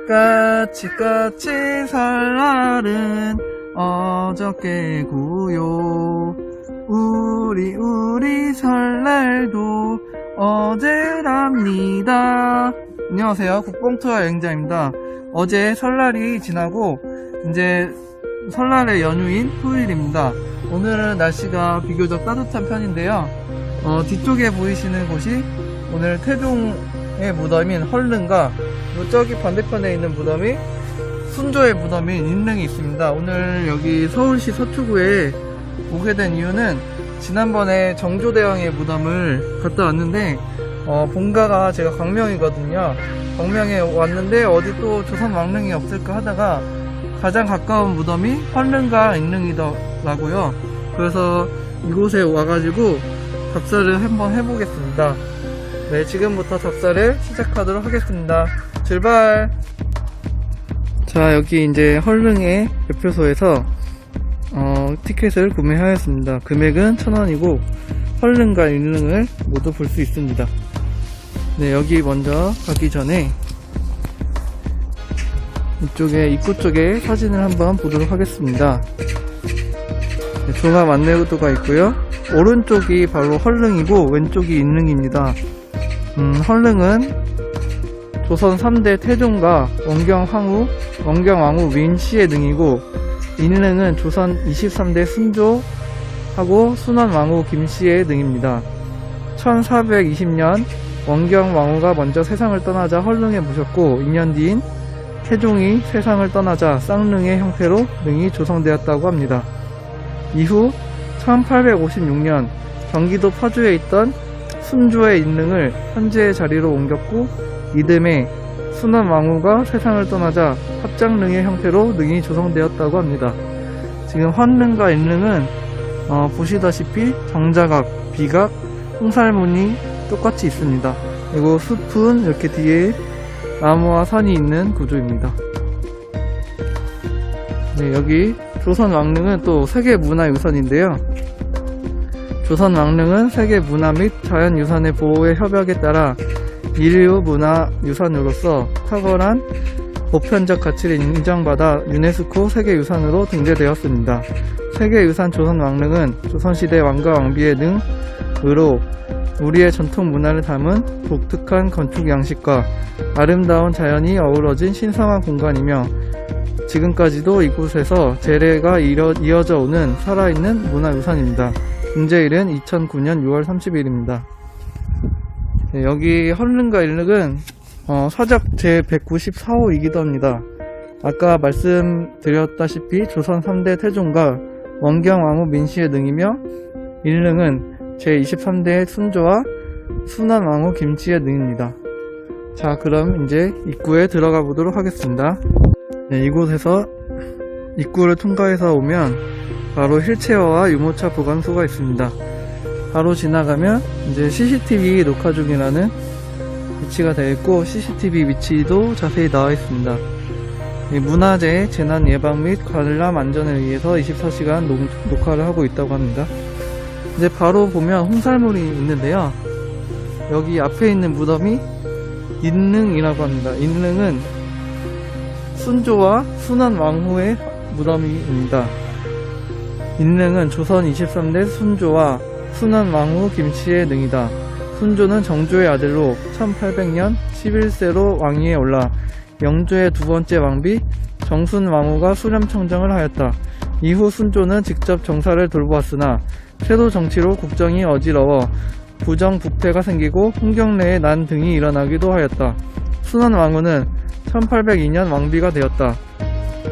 까치까치 설날은 어저께고요. 우리 설날도 어제랍니다. 안녕하세요, 국뽕투어 여행자입니다. 어제 설날이 지나고 이제 설날의 연휴인 토요일입니다. 오늘은 날씨가 비교적 따뜻한 편인데요. 뒤쪽에 보이시는 곳이 오늘 태종의 무덤인 헐릉과 저기 반대편에 있는 무덤이 순조의 무덤인 인릉이 있습니다. 오늘 여기 서울시 서초구에 오게 된 이유는 지난번에 정조대왕의 무덤을 갔다 왔는데 본가가 제가 광명이거든요. 광명에 왔는데 어디 또 조선 왕릉이 없을까 하다가 가장 가까운 무덤이 헐릉과 인릉이더라고요. 그래서 이곳에 와가지고 답사를 한번 해보겠습니다. 네, 지금부터 답사를 시작하도록 하겠습니다. 출발! 자, 여기 이제 헐릉의 매표소에서 티켓을 구매하였습니다. 금액은 1,000원이고 헐릉과 인릉을 모두 볼 수 있습니다. 네, 여기 먼저 가기 전에 이쪽에 입구 쪽에 사진을 한번 보도록 하겠습니다. 네, 종합 안내도가 있고요. 오른쪽이 바로 헐릉이고 왼쪽이 인릉입니다. 헐릉은 조선 3대 태종과 원경왕후 민씨의 능이고, 인릉은 조선 23대 순조하고 순원왕후 김씨의 능입니다. 1420년 원경왕후가 먼저 세상을 떠나자 헐릉에 모셨고 2년 뒤인 태종이 세상을 떠나자 쌍릉의 형태로 능이 조성되었다고 합니다. 이후 1856년 경기도 파주에 있던 순조의 인릉을 현재의 자리로 옮겼고, 이듬해 순원왕후가 세상을 떠나자 합장릉의 형태로 능이 조성되었다고 합니다. 지금 헐릉과 인릉은 보시다시피 정자각, 비각, 홍살문이 똑같이 있습니다. 그리고 숲은 이렇게 뒤에 나무와 산이 있는 구조입니다. 네, 여기 조선왕릉은 또 세계문화유산인데요. 조선왕릉은 세계문화 및 자연유산의 보호의 협약에 따라 인류문화유산으로서 탁월한 보편적 가치를 인정받아 유네스코 세계유산으로 등재되었습니다. 세계유산 조선왕릉은 조선시대 왕과 왕비의 능으로 우리의 전통 문화를 담은 독특한 건축 양식과 아름다운 자연이 어우러진 신성한 공간이며, 지금까지도 이곳에서 재래가 이어져 오는 살아있는 문화유산입니다. 등재일은 2009년 6월 30일입니다. 네, 여기 헐릉과 인릉은 서적 제194호이기도 합니다. 아까 말씀드렸다시피 조선 3대 태종과 원경왕후 민씨의 능이며, 인릉은 제23대 순조와 순원왕후 김씨의 능입니다. 자, 그럼 이제 입구에 들어가 보도록 하겠습니다. 네, 이곳에서 입구를 통과해서 오면 바로 휠체어와 유모차 보관소가 있습니다. 바로 지나가면 이제 CCTV 녹화 중이라는 위치가 되어 있고, CCTV 위치도 자세히 나와 있습니다. 문화재 재난 예방 및 관람 안전을 위해서 24시간 녹화를 하고 있다고 합니다. 이제 바로 보면 홍살문이 있는데요. 여기 앞에 있는 무덤이 인릉이라고 합니다. 인릉은 순조와 순원왕후의 무덤입니다. 인릉은 조선 23대 순조와 순원왕후 김씨의 능이다. 순조는 정조의 아들로 1800년 11세로 왕위에 올라 영조의 두 번째 왕비 정순왕후가 수렴청정을 하였다. 이후 순조는 직접 정사를 돌보았으나 세도 정치로 국정이 어지러워 부정부패가 생기고 흥경내에 난 등이 일어나기도 하였다. 순원왕후는 1802년 왕비가 되었다.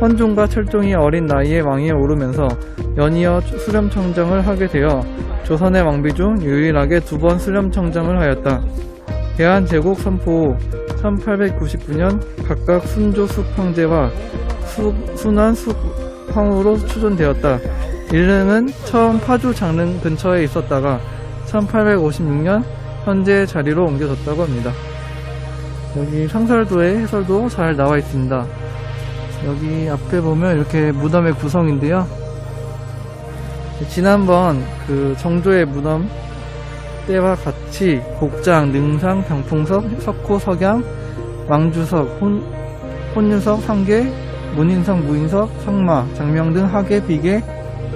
헌종과 철종이 어린 나이에 왕위에 오르면서 연이어 수렴청정을 하게 되어 조선의 왕비 중 유일하게 2번 수렴청정을 하였다. 대한제국 선포 후 1899년 각각 순조숙 황제와 순원숙 황후로 추존되었다. 인릉은 처음 파주 장릉 근처에 있었다가 1856년 현재 자리로 옮겨졌다고 합니다. 여기 상설도의 해설도 잘 나와 있습니다. 여기 앞에 보면 이렇게 무덤의 구성인데요. 지난번 그 정조의 무덤 때와 같이 곡장, 능상, 병풍석, 석호, 석양, 왕주석, 혼유석, 상계, 문인석, 무인석, 상마, 장명 등 하계, 비계,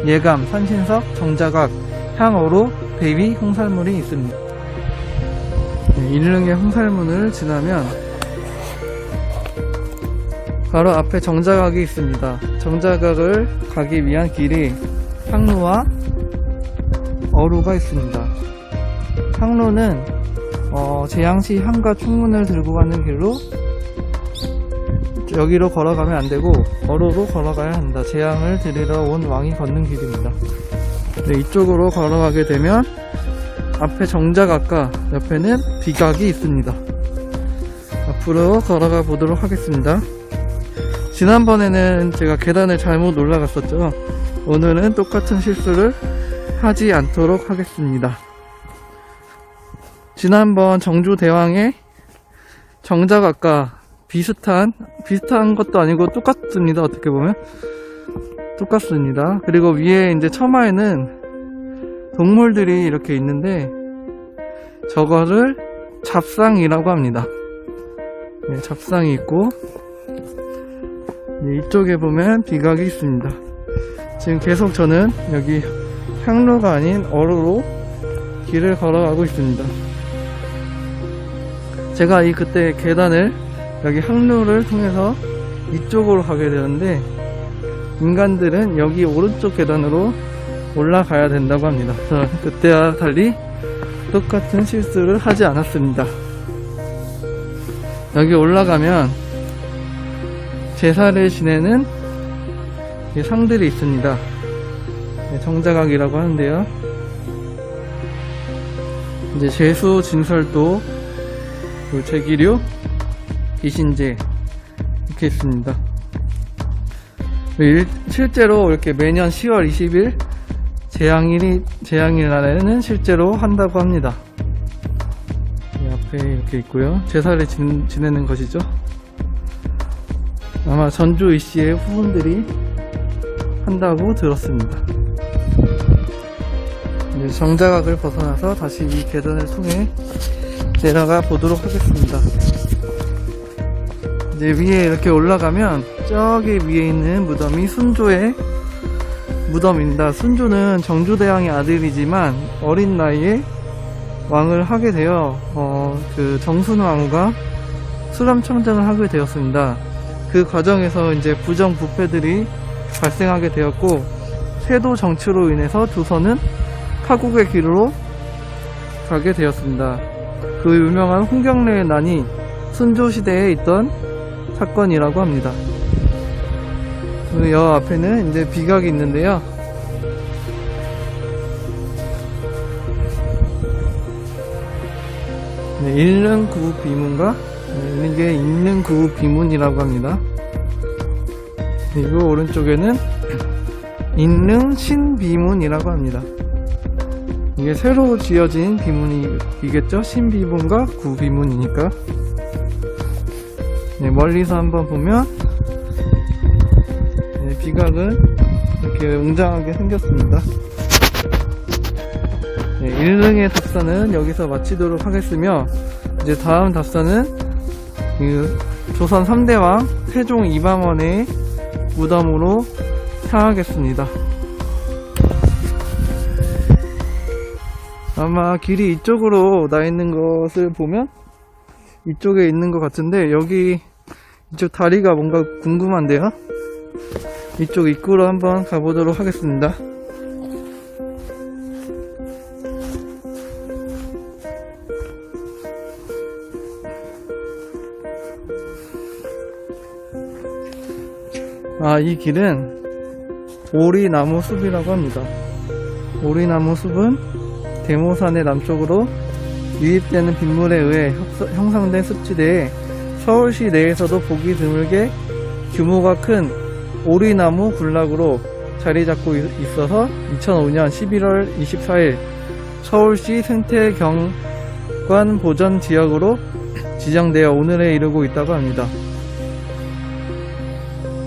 예감, 산신석, 정자각, 향어로, 대위, 홍살문이 있습니다. 일릉의 홍살문을 지나면 바로 앞에 정자각이 있습니다. 정자각을 가기 위한 길이 향로와 어루가 있습니다. 향로는 재앙시 향과 충문을 들고 가는 길로 여기로 걸어가면 안되고 어루로 걸어가야 한다. 재앙을 드리러 온 왕이 걷는 길입니다. 네, 이쪽으로 걸어가게 되면 앞에 정자각과 옆에는 비각이 있습니다. 앞으로 걸어가 보도록 하겠습니다. 지난번에는 제가 계단을 잘못 올라갔었죠. 오늘은 똑같은 실수를 하지 않도록 하겠습니다. 지난번 정주대왕의 정자각과 비슷한 것도 아니고 똑같습니다. 어떻게 보면 똑같습니다. 그리고 위에 이제 처마에는 동물들이 이렇게 있는데 저거를 잡상이라고 합니다. 네, 잡상이 있고 네, 이쪽에 보면 비각이 있습니다. 지금 계속 저는 여기 향로가 아닌 어루로 길을 걸어가고 있습니다. 제가 그때 계단을 여기 항로를 통해서 이쪽으로 가게 되는데 인간들은 여기 오른쪽 계단으로 올라가야 된다고 합니다. 그때와 달리 똑같은 실수를 하지 않았습니다. 여기 올라가면 제사를 지내는 상들이 있습니다. 정자각이라고 하는데요. 이제 제수, 진설도, 제기류, 귀신제 이렇게 있습니다. 실제로 이렇게 매년 10월 20일 재앙일 날에는 실제로 한다고 합니다. 앞에 이렇게 있고요. 제사를 지내는 것이죠. 아마 전주 이씨의 후손들이 한다고 들었습니다. 이제 정자각을 벗어나서 다시 이 계단을 통해 내려가 보도록 하겠습니다. 이제 위에 이렇게 올라가면 저기 위에 있는 무덤이 순조의 무덤입니다. 순조는 정주대왕의 아들이지만 어린 나이에 왕을 하게 되어 그 정순왕후가 수렴청정을 하게 되었습니다. 그 과정에서 이제 부정부패들이 발생하게 되었고 세도 정치로 인해서 조선은 파국의 길로 가게 되었습니다. 그 유명한 홍경래의 난이 순조 시대에 있던 사건이라고 합니다. 그 여 앞에는 이제 비각이 있는데요. 네, 일릉구 비문과 이게 일릉구 비문이라고 합니다. 그리고 오른쪽에는 일릉 신비문이라고 합니다. 이게 새로 지어진 비문이겠죠? 신비문과 구비문이니까. 네, 멀리서 한번 보면 네, 비각은 이렇게 웅장하게 생겼습니다. 네, 일릉의 답사는 여기서 마치도록 하겠으며 이제 다음 답사는 조선 3대왕 세종 이방원의 무덤으로 향하겠습니다. 아마 길이 이쪽으로 나 있는 것을 보면 이쪽에 있는 것 같은데 여기 이쪽 다리가 뭔가 궁금한데요. 이쪽 입구로 한번 가보도록 하겠습니다. 이 길은 오리나무 숲이라고 합니다. 오리나무 숲은 대모산의 남쪽으로 유입되는 빗물에 의해 형성된 습지대에 서울시 내에서도 보기 드물게 규모가 큰 오리나무 군락으로 자리 잡고 있어서 2005년 11월 24일 서울시 생태경관 보전 지역으로 지정되어 오늘에 이르고 있다고 합니다.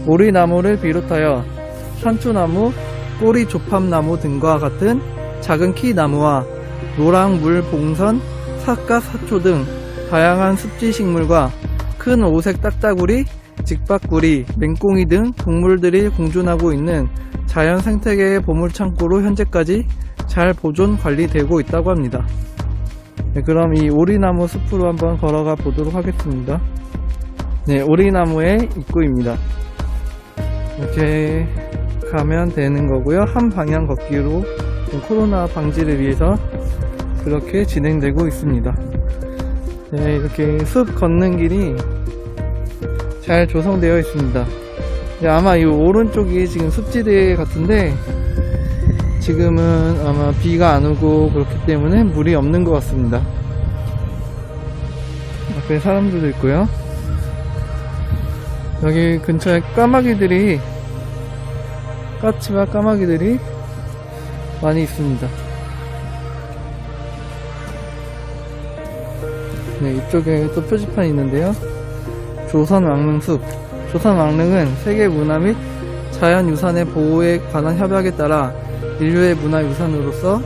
오리나무를 비롯하여 산초나무, 꼬리조팝나무 등과 같은 작은 키 나무와 노랑물 봉선, 삿갓 사초 등 다양한 습지 식물과 큰 오색 딱따구리, 직박구리, 맹꽁이 등 동물들이 공존하고 있는 자연 생태계의 보물창고로 현재까지 잘 보존 관리되고 있다고 합니다. 네, 그럼 이 오리나무 숲으로 한번 걸어가 보도록 하겠습니다. 네, 오리나무의 입구입니다. 이렇게 가면 되는 거고요. 한 방향 걷기로 코로나 방지를 위해서 그렇게 진행되고 있습니다. 네, 이렇게 숲 걷는 길이 잘 조성되어 있습니다. 네, 아마 이 오른쪽이 지금 숲지대 같은데 지금은 아마 비가 안 오고 그렇기 때문에 물이 없는 것 같습니다. 앞에 사람들도 있고요. 여기 근처에 까마귀들이, 까치와 까마귀들이 많이 있습니다. 네, 이쪽에 또 표지판이 있는데요. 조선왕릉숲. 조선왕릉은 세계문화 및 자연유산의 보호에 관한 협약에 따라 인류의 문화유산으로서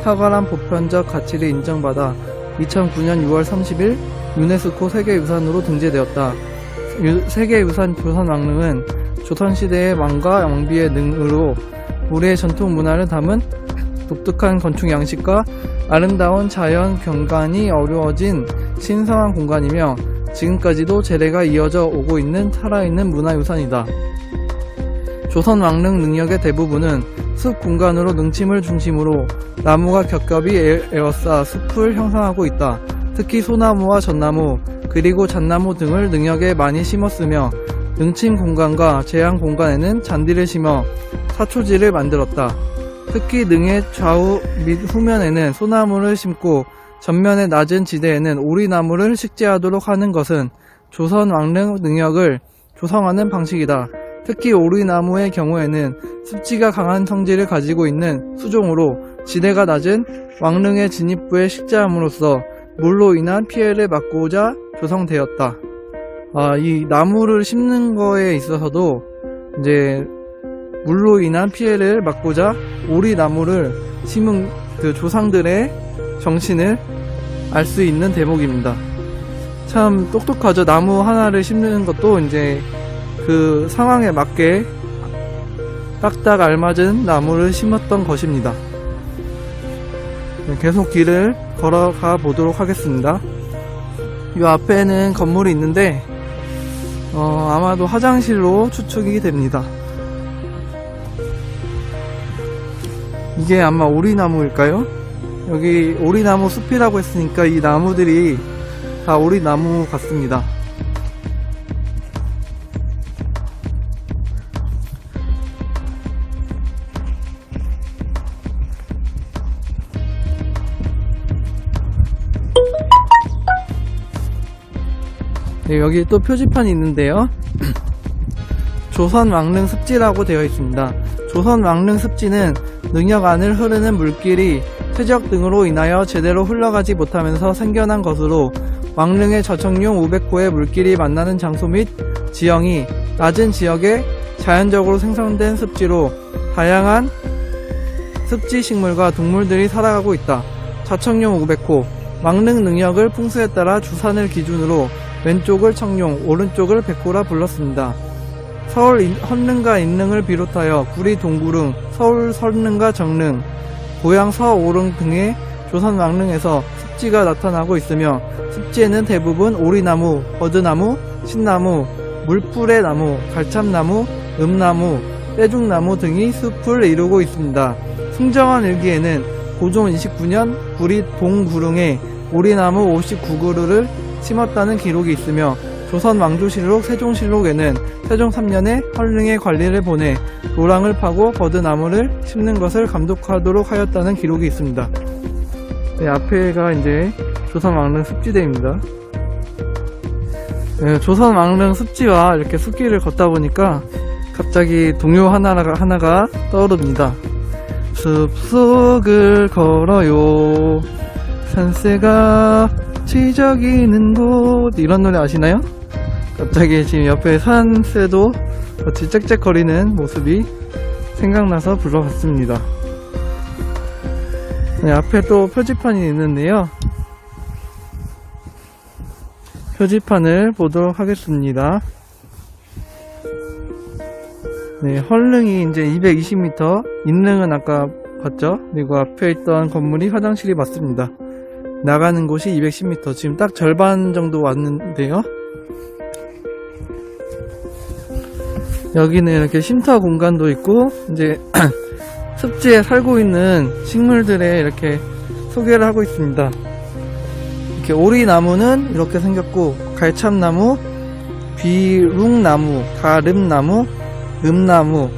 탁월한 보편적 가치를 인정받아 2009년 6월 30일 유네스코 세계유산으로 등재되었다. 세계유산 조선왕릉은 조선시대의 왕과 왕비의 능으로 우리의 전통 문화를 담은 독특한 건축 양식과 아름다운 자연 경관이 어우러진 신성한 공간이며 지금까지도 재래가 이어져 오고 있는 살아있는 문화유산이다. 조선왕릉 능력의 대부분은 숲 공간으로 능침을 중심으로 나무가 겹겹이 에워싸 숲을 형성하고 있다. 특히 소나무와 전나무 그리고 잣나무 등을 능력에 많이 심었으며 능침 공간과 제한 공간에는 잔디를 심어 사초지를 만들었다. 특히 능의 좌우 및 후면에는 소나무를 심고 전면의 낮은 지대에는 오리나무를 식재하도록 하는 것은 조선 왕릉 능력을 조성하는 방식이다. 특히 오리나무의 경우에는 습지가 강한 성질을 가지고 있는 수종으로 지대가 낮은 왕릉의 진입부에 식재함으로써 물로 인한 피해를 막고자 조성되었다. 이 나무를 심는 거에 있어서도 이제 물로 인한 피해를 막고자 오리나무를 심은 그 조상들의 정신을 알 수 있는 대목입니다. 참 똑똑하죠. 나무 하나를 심는 것도 이제 그 상황에 맞게 딱딱 알맞은 나무를 심었던 것입니다. 계속 길을 걸어가 보도록 하겠습니다. 이 앞에는 건물이 있는데 아마도 화장실로 추측이 됩니다. 이게 아마 오리나무일까요? 여기 오리나무 숲이라고 했으니까 이 나무들이 다 오리나무 같습니다. 네, 여기 또 표지판이 있는데요. 조선왕릉 습지라고 되어 있습니다. 조선왕릉 습지는 능력 안을 흐르는 물길이 퇴적 등으로 인하여 제대로 흘러가지 못하면서 생겨난 것으로 왕릉의 저청룡 500호의 물길이 만나는 장소 및 지형이 낮은 지역에 자연적으로 생성된 습지로 다양한 습지 식물과 동물들이 살아가고 있다. 자청룡 500호 왕릉 능력을 풍수에 따라 주산을 기준으로 왼쪽을 청룡, 오른쪽을 백호라 불렀습니다. 서울 헌릉과 인릉을 비롯하여 구리 동구릉, 서울 설릉과 정릉, 고양 서오릉 등의 조선 왕릉에서 습지가 나타나고 있으며 습지에는 대부분 오리나무, 버드나무, 신나무, 물풀의 나무, 갈참나무, 음나무, 떼죽나무 등이 숲을 이루고 있습니다. 승정원 일기에는 고종 29년 구리 동구릉에 오리나무 59그루를 심었다는 기록이 있으며 조선 왕조실록 세종실록에는 세종 3년에 헌릉의 관리를 보내 노랑을 파고 버드나무를 심는 것을 감독하도록 하였다는 기록이 있습니다. 네, 앞에가 이제 조선 왕릉 습지대입니다. 네, 조선 왕릉 습지와 이렇게 숲길을 걷다 보니까 갑자기 동요 하나가 떠오릅니다. 숲속을 걸어요 산새가 지저귀는 곳, 이런 노래 아시나요? 갑자기 지금 옆에 산새도 같이 짹짹거리는 모습이 생각나서 불러봤습니다. 네, 앞에 또 표지판이 있는데요. 표지판을 보도록 하겠습니다. 네, 헐릉이 이제 220m, 인릉은 아까 봤죠? 그리고 앞에 있던 건물이 화장실이 맞습니다. 나가는 곳이 210m, 지금 딱 절반 정도 왔는데요. 여기는 이렇게 쉼터 공간도 있고, 이제 습지에 살고 있는 식물들의 이렇게 소개를 하고 있습니다. 이렇게 오리나무는 이렇게 생겼고, 갈참나무, 비룽나무, 가름나무, 음나무,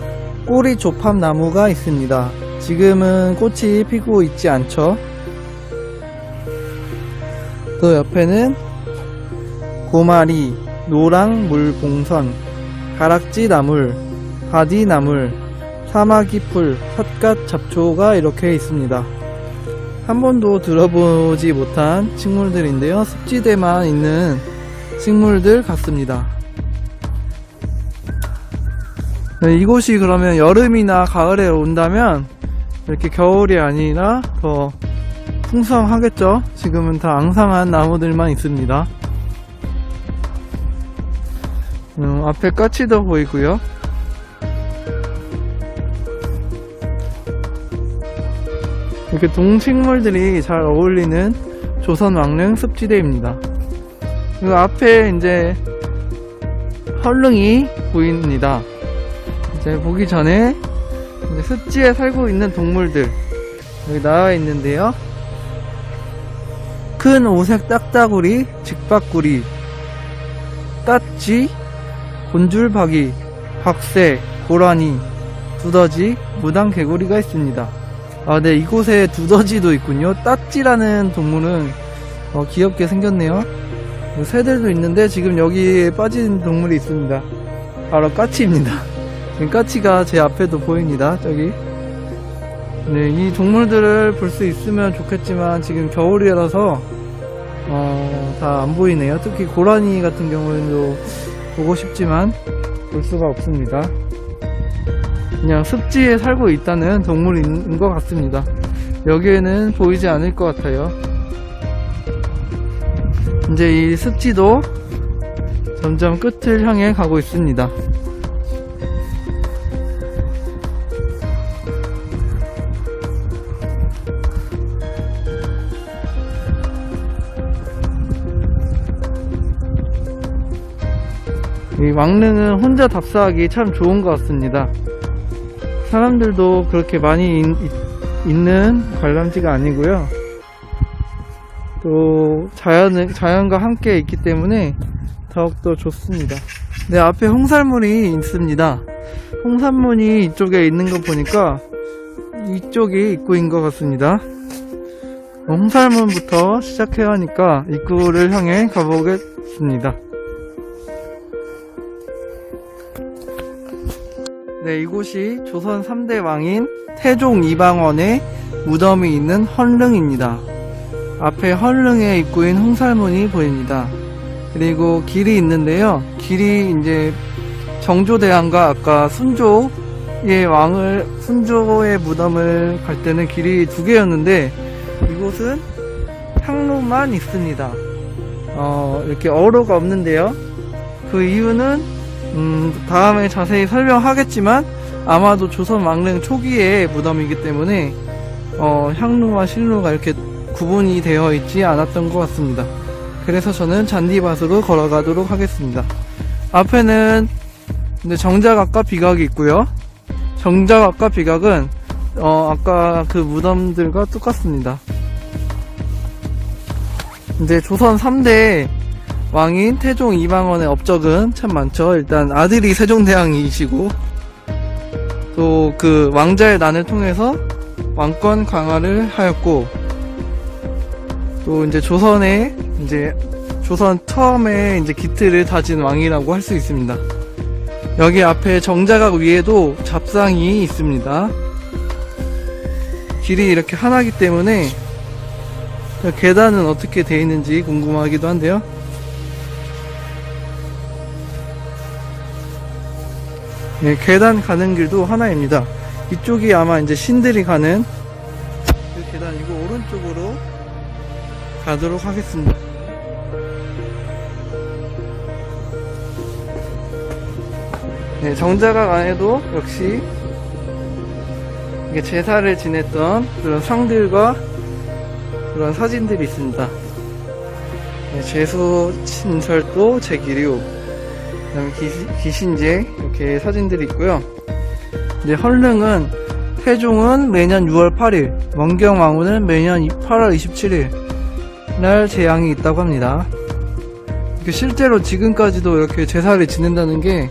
꼬리조팝나무가 있습니다. 지금은 꽃이 피고 있지 않죠. 또 옆에는 고마리, 노랑물봉선, 가락지나물, 바디나물, 사마귀풀, 삿갓 잡초가 이렇게 있습니다. 한 번도 들어보지 못한 식물들인데요. 습지대만 있는 식물들 같습니다. 네, 이곳이 그러면 여름이나 가을에 온다면 이렇게 겨울이 아니라 더 풍성하겠죠. 지금은 다 앙상한 나무들만 있습니다. 앞에 까치도 보이고요. 이렇게 동식물들이 잘 어울리는 조선 왕릉 습지대입니다. 그리고 앞에 이제 헐릉이 보입니다. 이제 보기 전에 이제 습지에 살고 있는 동물들 여기 나와 있는데요. 큰 오색 딱따구리, 직박구리, 따쥐, 곤줄박이, 박새, 고라니, 두더지, 무당개구리가 있습니다. 네, 이곳에 두더지도 있군요. 따쥐라는 동물은 귀엽게 생겼네요. 새들도 있는데 지금 여기에 빠진 동물이 있습니다. 바로 까치입니다. 지금 까치가 제 앞에도 보입니다. 저기. 네, 이 동물들을 볼 수 있으면 좋겠지만 지금 겨울이라서 다 안 보이네요. 특히 고라니 같은 경우에도 보고 싶지만 볼 수가 없습니다. 그냥 습지에 살고 있다는 동물인 것 같습니다. 여기에는 보이지 않을 것 같아요. 이제 이 습지도 점점 끝을 향해 가고 있습니다. 이 왕릉은 혼자 답사하기 참 좋은 것 같습니다. 사람들도 그렇게 많이 있는 관람지가 아니고요. 또 자연과 함께 있기 때문에 더욱더 좋습니다. 네, 앞에 홍살문이 있습니다. 홍살문이 이쪽에 있는 거 보니까 이쪽이 입구인 것 같습니다. 홍살문부터 시작해야 하니까 입구를 향해 가보겠습니다. 네, 이곳이 조선 3대 왕인 태종 이방원의 무덤이 있는 헐릉입니다. 앞에 헐릉의 입구인 홍살문이 보입니다. 그리고 길이 있는데요. 길이 이제 정조대왕과 아까 순조의 무덤을 갈 때는 길이 두 개였는데 이곳은 향로만 있습니다. 이렇게 어로가 없는데요. 그 이유는 다음에 자세히 설명하겠지만 아마도 조선 왕릉 초기의 무덤이기 때문에 향로와 실로가 이렇게 구분이 되어 있지 않았던 것 같습니다. 그래서 저는 잔디밭으로 걸어가도록 하겠습니다. 앞에는 정자각과 비각이 있고요. 정자각과 비각은 아까 그 무덤들과 똑같습니다. 이제 조선 3대 왕인 태종 이방원의 업적은 참 많죠. 일단 아들이 세종대왕이시고 또 그 왕자의 난을 통해서 왕권 강화를 하였고 또 이제 조선 처음에 이제 기틀을 다진 왕이라고 할 수 있습니다. 여기 앞에 정자각 위에도 잡상이 있습니다. 길이 이렇게 하나이기 때문에 계단은 어떻게 되어 있는지 궁금하기도 한데요. 네, 계단 가는 길도 하나입니다. 이쪽이 아마 이제 신들이 가는 그 계단이고 오른쪽으로 가도록 하겠습니다. 。 네, 정자각 안에도 역시 이게 제사를 지냈던 그런 상들과 그런 사진들이 있습니다. 네, 제수 신설도 제기류, 그다음에 기신제 이렇게 사진들이 있고요. 이제 헐릉은 태종은 매년 6월 8일, 원경왕후는 매년 8월 27일 날 제양이 있다고 합니다. 실제로 지금까지도 이렇게 제사를 지낸다는 게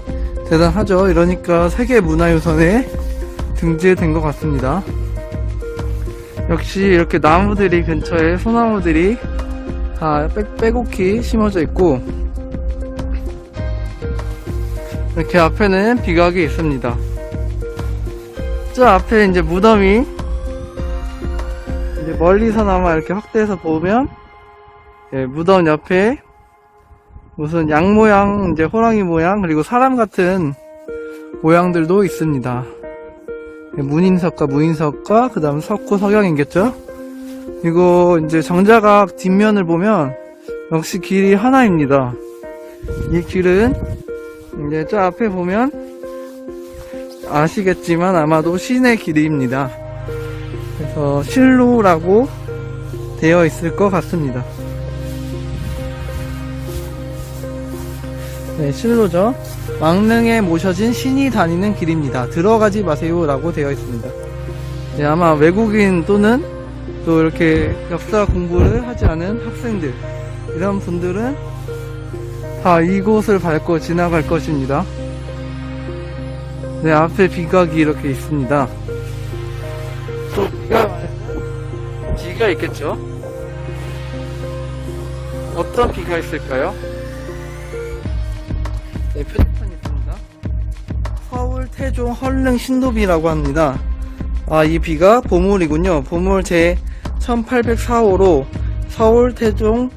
대단하죠. 이러니까 세계문화유산에 등재된 것 같습니다. 역시 이렇게 나무들이 근처에 소나무들이 다 빼곡히 심어져 있고, 이렇게 앞에는 비각이 있습니다. 저 앞에 이제 무덤이 이제 멀리서나마 이렇게 확대해서 보면, 예, 무덤 옆에 무슨 양 모양, 이제 호랑이 모양, 그리고 사람 같은 모양들도 있습니다. 문인석과 무인석과 그 다음 석고 석양이겠죠? 그리고 이제 정자각 뒷면을 보면 역시 길이 하나입니다. 이 길은 이제 저 앞에 보면 아시겠지만 아마도 신의 길입니다. 그래서 실로라고 되어 있을 것 같습니다. 네, 실로죠. 왕릉에 모셔진 신이 다니는 길입니다. 들어가지 마세요 라고 되어 있습니다. 네, 아마 외국인 또는 또 이렇게 역사 공부를 하지 않은 학생들, 이런 분들은 다 이곳을 밟고 지나갈 것입니다. 네, 앞에 비각이 이렇게 있습니다. 또 비가 있겠죠? 어떤 비가 있을까요? 네, 표지판이 있습니다. 서울 태종 헐릉 신도비라고 합니다. 이 비가 보물이군요. 보물 제 1804호로 서울 태종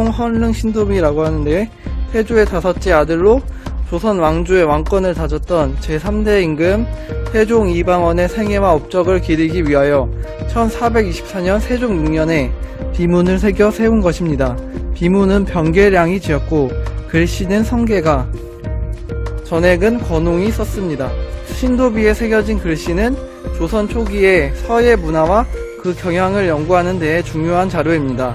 헐릉 신도비라고 하는데, 태조의 다섯째 아들로 조선 왕조의 왕권을 다졌던 제3대 임금 태종 이방원의 생애와 업적을 기리기 위하여 1424년 세종 6년에 비문을 새겨 세운 것입니다. 비문은 병계량이 지었고 글씨는 성계가, 전액은 권웅이 썼습니다. 신도비에 새겨진 글씨는 조선 초기의 서예 문화와 그 경향을 연구하는 데에 중요한 자료입니다.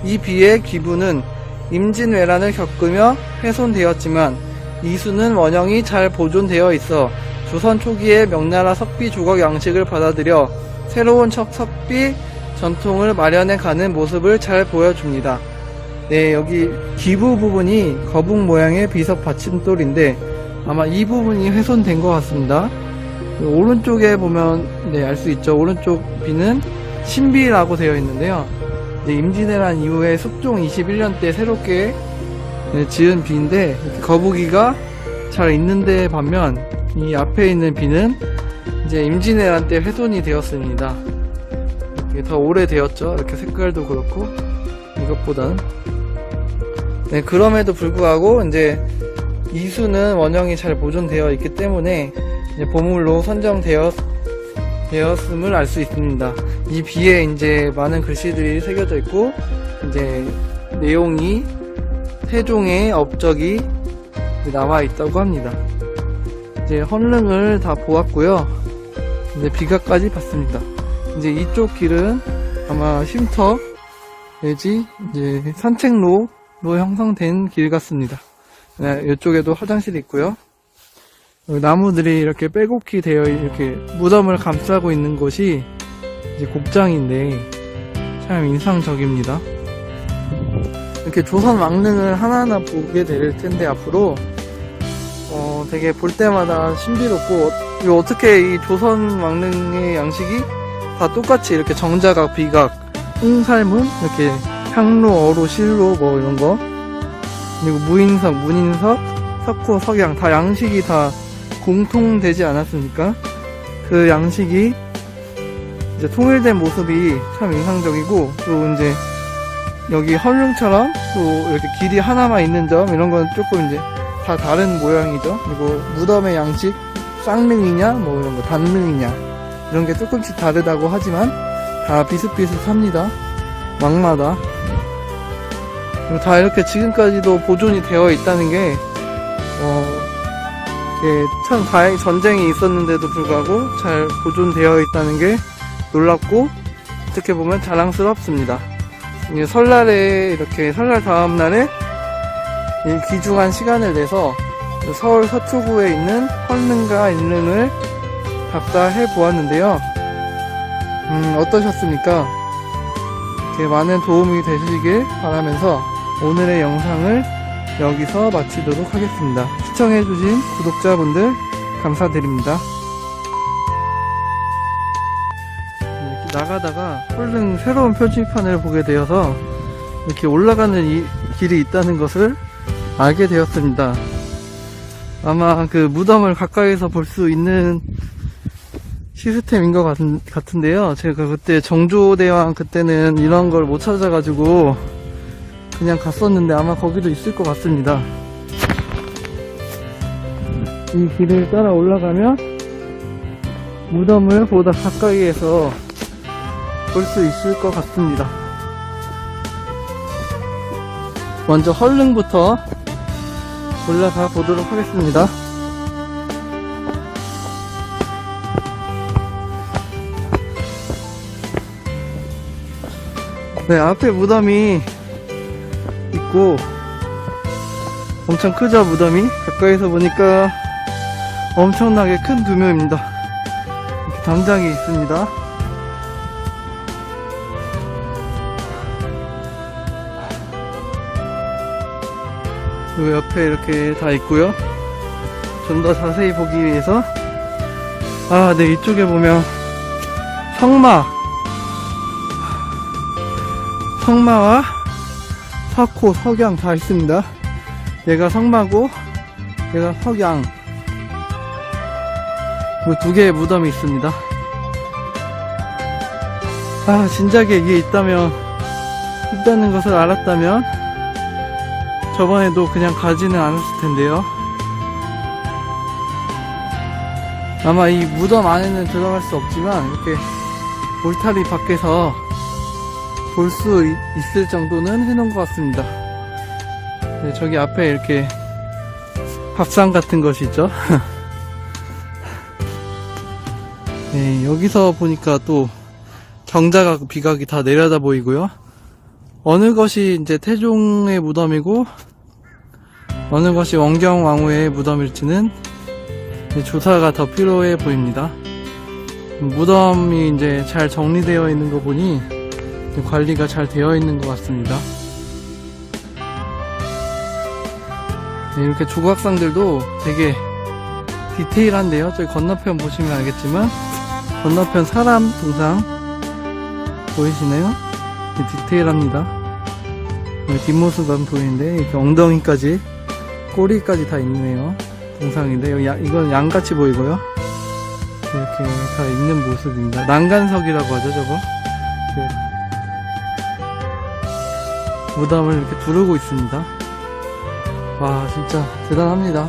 이 비의 기부는 임진왜란을 겪으며 훼손되었지만 이수는 원형이 잘 보존되어 있어 조선 초기의 명나라 석비 조각 양식을 받아들여 새로운 석비 전통을 마련해 가는 모습을 잘 보여줍니다. 네, 여기 기부 부분이 거북 모양의 비석 받침돌인데 아마 이 부분이 훼손된 것 같습니다. 오른쪽에 보면 네, 알 수 있죠. 오른쪽 비는 신비라고 되어 있는데요. 임진왜란 이후에 숙종 21년 때 새롭게 지은 비인데 거북이가 잘 있는데 반면 이 앞에 있는 비는 이제 임진왜란 때 훼손이 되었습니다. 이게 더 오래되었죠. 이렇게 색깔도 그렇고 이것보다는. 네, 그럼에도 불구하고 이제 이수는 원형이 잘 보존되어 있기 때문에 이제 보물로 선정되었음을 알 수 있습니다. 이 비에 이제 많은 글씨들이 새겨져 있고 이제 내용이 태종의 업적이 나와 있다고 합니다. 이제 헐릉을 다 보았고요. 이제 비각까지 봤습니다. 이제 이쪽 길은 아마 쉼터 내지 이제 산책로로 형성된 길 같습니다. 네, 이쪽에도 화장실이 있고요. 나무들이 이렇게 빼곡히 되어 이렇게 무덤을 감싸고 있는 곳이 이제 곡장인데 참 인상적입니다. 이렇게 조선 왕릉을 하나하나 보게 될 텐데 앞으로 되게 볼 때마다 신비롭고, 이거 어떻게 이 조선 왕릉의 양식이 다 똑같이 이렇게 정자각, 비각, 홍살문, 이렇게 향로, 어로, 실로 뭐 이런 거, 그리고 무인석, 문인석, 석고, 석양 다 양식이 다 공통되지 않았습니까? 그 양식이 이제 통일된 모습이 참 인상적이고, 또 이제 여기 헐릉처럼 또 이렇게 길이 하나만 있는 점, 이런 건 조금 이제 다 다른 모양이죠. 그리고 무덤의 양식, 쌍릉이냐 뭐 이런 거 단릉이냐 이런 게 조금씩 다르다고 하지만 다 비슷비슷합니다. 왕마다. 그리고 다 이렇게 지금까지도 보존이 되어 있다는 게 참 전쟁이 있었는데도 불구하고 잘 보존되어 있다는 게 놀랍고 어떻게 보면 자랑스럽습니다. 설날에 이렇게 설날 다음날에 귀중한 시간을 내서 서울 서초구에 있는 헐릉과 인릉을 답사해 보았는데요. 어떠셨습니까? 이렇게 많은 도움이 되시길 바라면서 오늘의 영상을 여기서 마치도록 하겠습니다. 시청해주신 구독자분들 감사드립니다. 이렇게 나가다가 헐릉 새로운 표지판을 보게 되어서 이렇게 올라가는 이 길이 있다는 것을 알게 되었습니다. 아마 그 무덤을 가까이서 볼 수 있는 시스템인 것 같은데요. 제가 그때 정조대왕 그때는 이런 걸 못 찾아가지고 그냥 갔었는데 아마 거기도 있을 것 같습니다. 이 길을 따라 올라가면 무덤을 보다 가까이에서 볼 수 있을 것 같습니다. 먼저 헐릉부터 올라가 보도록 하겠습니다. 네, 앞에 무덤이 있고 엄청 크죠, 무덤이? 가까이서 보니까 엄청나게 큰 두묘입니다. 이렇게 담장이 있습니다. 그 옆에 이렇게 다 있고요. 좀 더 자세히 보기 위해서 네, 이쪽에 보면 성마와 석호, 석양 다 있습니다. 얘가 성마고 얘가 석양. 두 개의 무덤이 있습니다. 진작에 이게 있다는 것을 알았다면 저번에도 그냥 가지는 않았을 텐데요. 아마 이 무덤 안에는 들어갈 수 없지만 이렇게 울타리 밖에서 볼 수 있을 정도는 해놓은 것 같습니다. 네, 저기 앞에 이렇게 밥상 같은 것이 있죠. 네, 여기서 보니까 또 정자각 비각이 다 내려다 보이고요. 어느 것이 이제 태종의 무덤이고 어느 것이 원경왕후의 무덤일지는 조사가 더 필요해 보입니다. 무덤이 이제 잘 정리되어 있는 거 보니 관리가 잘 되어 있는 것 같습니다. 네, 이렇게 조각상들도 되게 디테일한데요. 저기 건너편 보시면 알겠지만 건너편 사람 동상 보이시나요? 디테일합니다. 뒷모습만 보이는데 이렇게 엉덩이까지 꼬리까지 다 있네요. 동상인데 이건 양같이 보이고요. 이렇게 다 있는 모습입니다. 난간석이라고 하죠, 저거. 무덤을 이렇게 두르고 있습니다. 와, 진짜 대단합니다.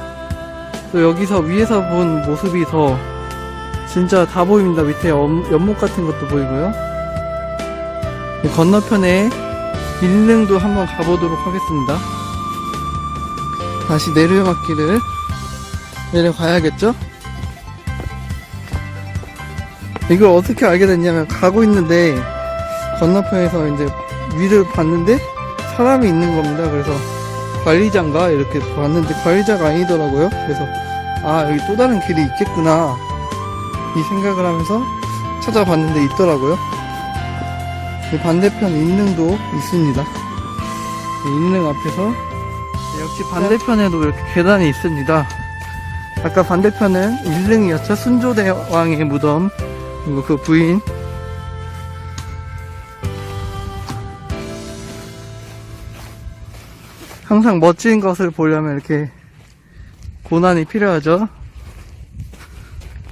또 여기서 위에서 본 모습이 더 진짜 다 보입니다. 밑에 연못 같은 것도 보이고요. 건너편에 인릉도 한번 가보도록 하겠습니다. 다시 내려가기를 내려가야겠죠? 이걸 어떻게 알게 됐냐면 가고 있는데 건너편에서 이제 위를 봤는데 사람이 있는 겁니다. 그래서 관리자인가 이렇게 봤는데 관리자가 아니더라고요. 그래서 여기 또 다른 길이 있겠구나 이 생각을 하면서 찾아봤는데 있더라고요. 반대편 인릉도 있습니다. 인릉 앞에서 역시 반대편에도 이렇게 계단이 있습니다. 아까 반대편은 인릉이었죠. 순조대왕의 무덤 그리고 그 부인. 항상 멋진 것을 보려면 이렇게 고난이 필요하죠.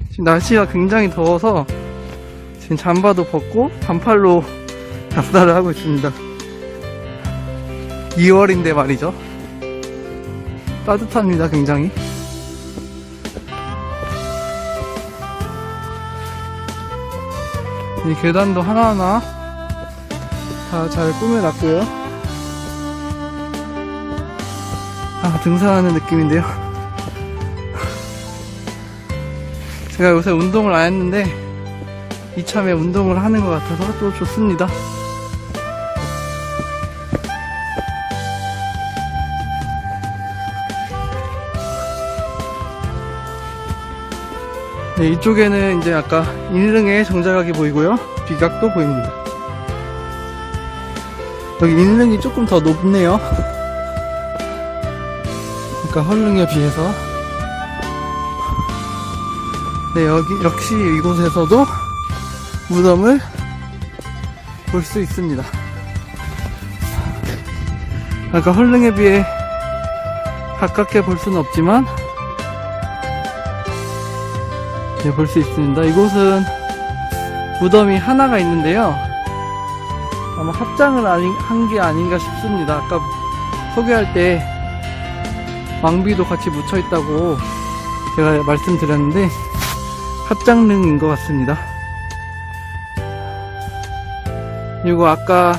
지금 날씨가 굉장히 더워서 지금 잠바도 벗고 반팔로 답사를 하고 있습니다. 2월인데 말이죠. 따뜻합니다, 굉장히. 이 계단도 하나하나 다 잘 꾸며놨고요. 등산하는 느낌인데요. 제가 요새 운동을 안 했는데 이참에 운동을 하는 것 같아서 또 좋습니다. 네, 이쪽에는 이제 아까 인릉의 정자각이 보이고요. 비각도 보입니다. 여기 인릉이 조금 더 높네요. 그러니까 헐릉에 비해서. 네, 여기 역시 이곳에서도 무덤을 볼 수 있습니다. 아까 헐릉에 비해 가깝게 볼 수는 없지만 네, 볼 수 있습니다. 이곳은 무덤이 하나가 있는데요. 아마 합장을 한 게 아닌가 싶습니다. 아까 소개할 때 왕비도 같이 묻혀 있다고 제가 말씀드렸는데 합장릉인 것 같습니다. 그리고 아까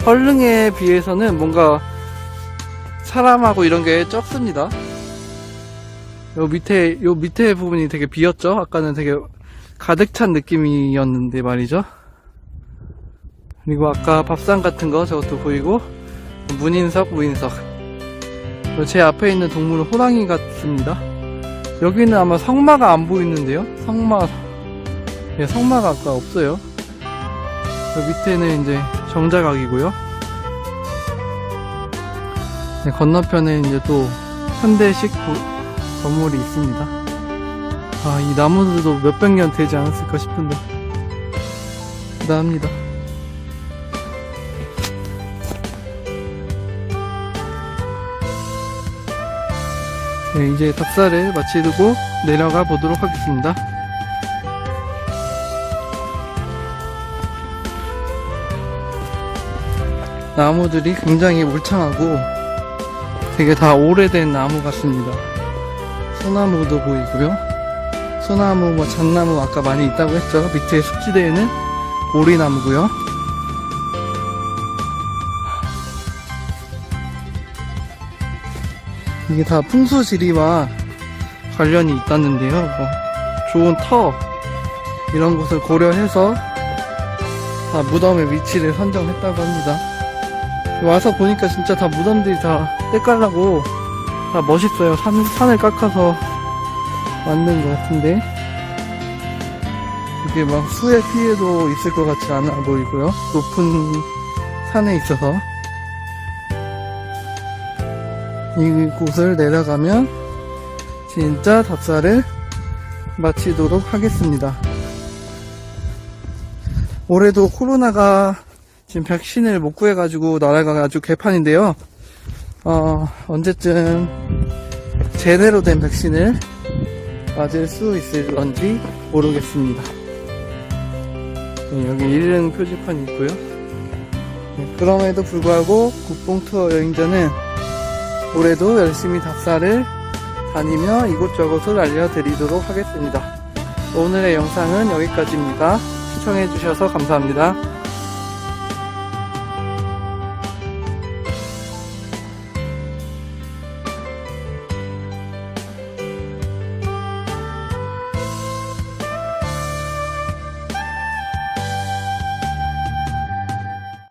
헐릉에 비해서는 뭔가 사람하고 이런 게 적습니다. 요 밑에 부분이 되게 비었죠? 아까는 되게 가득 찬 느낌이었는데 말이죠. 그리고 아까 밥상 같은 거 저것도 보이고, 무인석. 제 앞에 있는 동물은 호랑이 같습니다. 여기는 아마 성마가 안 보이는데요? 네, 성마가 아까 없어요. 저 밑에는 이제 정자각이고요. 네, 건너편에 이제 또 현대식 건물이 있습니다. 아, 이 나무들도 몇백 년 되지 않았을까 싶은데 대단합니다. 네, 이제 답사를 마치고 내려가 보도록 하겠습니다. 나무들이 굉장히 울창하고 되게 다 오래된 나무 같습니다. 소나무도 보이고요. 소나무, 잣나무 아까 많이 있다고 했죠. 밑에 습지대에는 오리나무고요. 이게 다 풍수지리와 관련이 있다는데요. 좋은 터 이런 곳을 고려해서 다 무덤의 위치를 선정했다고 합니다. 와서 보니까 진짜 다 무덤들이 다 때깔나고 다 멋있어요. 산을 깎아서 만든 것 같은데 이게 막 수해 피해도 있을 것 같지 않아 보이고요. 높은 산에 있어서 이곳을 내려가면 진짜 답사를 마치도록 하겠습니다. 올해도 코로나가 지금 백신을 못 구해가지고 나라가 아주 개판인데요. 언제쯤 제대로 된 백신을 맞을 수 있을런지 모르겠습니다. 네, 여기 인릉 표지판이 있고요. 네, 그럼에도 불구하고 국뽕투어 여행자는 올해도 열심히 답사를 다니며 이곳저곳을 알려드리도록 하겠습니다. 오늘의 영상은 여기까지입니다. 시청해주셔서 감사합니다.